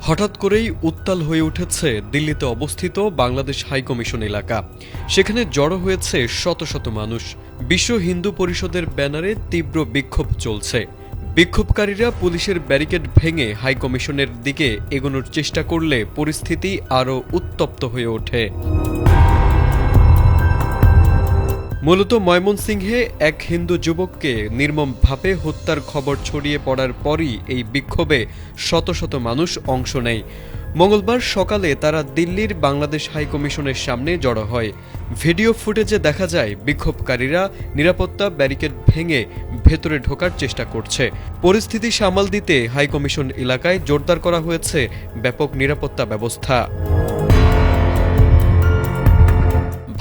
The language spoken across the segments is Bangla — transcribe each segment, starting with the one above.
হঠাৎ করেই উত্তাল হয়ে উঠেছে দিল্লিতে অবস্থিত বাংলাদেশ হাইকমিশন এলাকা। সেখানে জড়ো হয়েছে শত শত মানুষ। বিশ্ব হিন্দু পরিষদের ব্যানারে তীব্র বিক্ষোভ চলছে। বিক্ষোভকারীরা পুলিশের ব্যারিকেড ভেঙে হাইকমিশনের দিকে এগোনোর চেষ্টা করলে পরিস্থিতি আরও উত্তপ্ত হয়ে ওঠে। মূলত ময়মনসিংহে এক হিন্দু যুবককে নির্মমভাবে হত্যার খবর ছড়িয়ে পড়ার পরই এই বিক্ষোভে শত শত মানুষ অংশ নেয়। মঙ্গলবার সকালে তারা দিল্লির বাংলাদেশ হাইকমিশনের সামনে জড়ো হয়। ভিডিও ফুটেজে দেখা যায় বিক্ষোভকারীরা নিরাপত্তা ব্যারিকেড ভেঙে ভেতরে ঢোকার চেষ্টা করছে। পরিস্থিতি সামাল দিতে হাইকমিশন এলাকায় জোরদার করা হয়েছে ব্যাপক নিরাপত্তা ব্যবস্থা।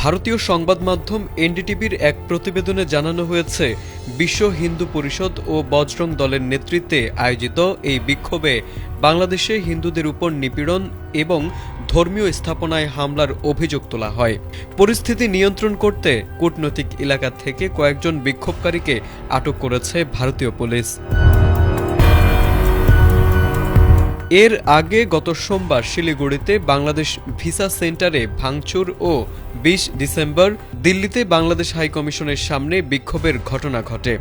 ভারতীয় সংবাদ মাধ্যম এনডিটিভির এক প্রতিবেদনে জানানো হয়েছে, বিশ্ব হিন্দু পরিষদ ও বজরং দলের নেতৃত্বে আয়োজিত এই বিক্ষোভে বাংলাদেশে হিন্দুদের উপর নিপীড়ন এবং ধর্মীয় স্থাপনায় হামলার অভিযোগ তোলা হয়। পরিস্থিতি নিয়ন্ত্রণ করতে কূটনৈতিক এলাকা থেকে কয়েকজন বিক্ষোভকারীকে আটক করেছে ভারতীয় পুলিশ। এর আগে গত সোমবার শিলিগুড়িতে বাংলাদেশ ভিসা সেন্টারে ভাঙচুর ও ২০ ডিসেম্বর দিল্লিতে বাংলাদেশ হাইকমিশনের সামনে বিক্ষোভের ঘটনা ঘটে।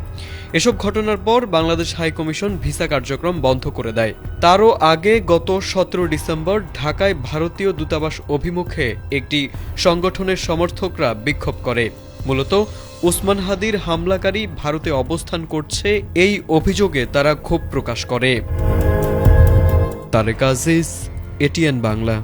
এসব ঘটনার পর বাংলাদেশ হাইকমিশন ভিসা কার্যক্রম বন্ধ করে দেয়। তারও আগে গত ১৭ ডিসেম্বর ঢাকায় ভারতীয় দূতাবাস অভিমুখে একটি সংগঠনের সমর্থকরা বিক্ষোভ করে। মূলত উসমান হাদির হামলাকারী ভারতে অবস্থান করছে এই অভিযোগে তারা ক্ষোভ প্রকাশ করে। তারেক আজিজ, এটিএন বাংলা।